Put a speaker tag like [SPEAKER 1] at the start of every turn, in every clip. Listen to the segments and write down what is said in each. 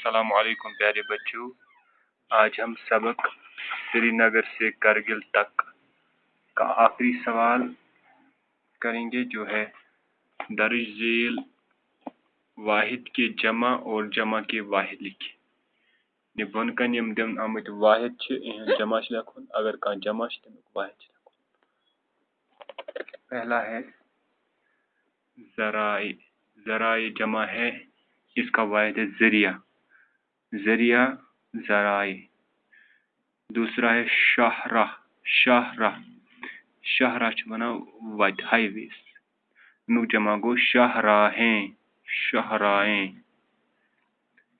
[SPEAKER 1] السلام علیکم پیارے بچوں. آج ہم سبق سری نگر سے کرگل تک کا آخری سوال کریں گے جو ہے درج ذیل واحد کے جمع اور جمع کے واحد لکھیں. بون کن یم دن آمت واحد جمع لکھن اگر کان جمع تمیک واحد لکھن. پہلا ہے ذرائع. ذرائع جمع ہے، اس کا واحد ہے ذریعہ. ذریعہ ذرائع. دوسرا ہے شاہراہ. شاہراہ شاہراہ بنا وت ہائی ویز. امیک جمع گو شاہراہیں. شاہراہیں.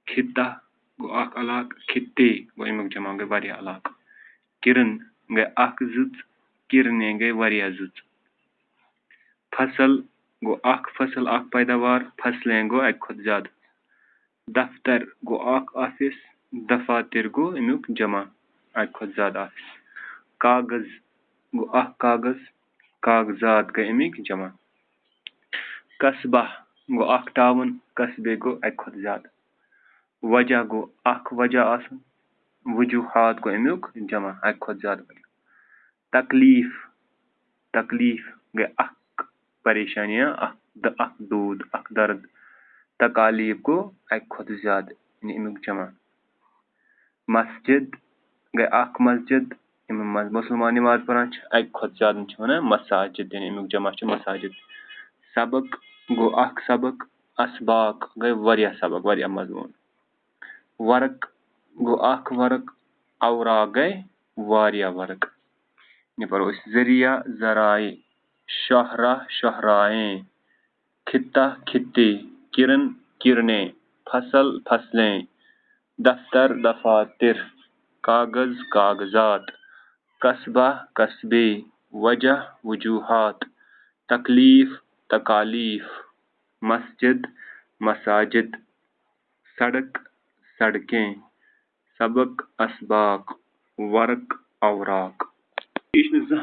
[SPEAKER 1] خطہ گو اخ علاقہ، خطے گو امیک جمع گو واریاہ علاقہ. کرن گئی اخ زٕژ، کرنے گئی واریاہ زٕژ. فصل گو اخ فصل اخ پیداوار، فصلیں گو اکہ کھت زیادہ. دفتر گو اخ آفس، دفاتر گو امیک جمع اکہ کھت زیادہ آفس. کاغذ گو اخ کاغذ، کاغذات گئی امیک جمع. قصبہ گو اخ ٹاؤن، قصبے گو اکہ کھت زیادہ. وجہ گو اخ وجہ آسن، وجوہات گو امیک جمع اکہ کھت زیادہ. تکلیف تکلیف گئی اخ پریشانی، اخ دود، اخ درد. تکالیف گو اکہ کھت زیادہ یعنی امیک جمع. مسجد گئی اخ مسجد، مسلمان نماز پران اکہ کھت زیادہ ونان مساجد یعنی امیک جمع مساجد. سبق گو اخ سبق، اسباق گئی واریاہ سبق، واریاہ مضمون. ورق گو اخ ورق، اوراق گئی واریاہ ورق. یہ پڑھو اس ذریعہ ذرائع، شاہراہ شاہراہیں، خطہ خطے، کرن کرنے، فصل فصلیں، دفتر دفاتر، کاغذ کاغذات، قصبہ قصبے، وجہ وجوہات، تکلیف تکالیف، مسجد مساجد، سڑک سڑکیں، سبق اسباق، ورق اوراق.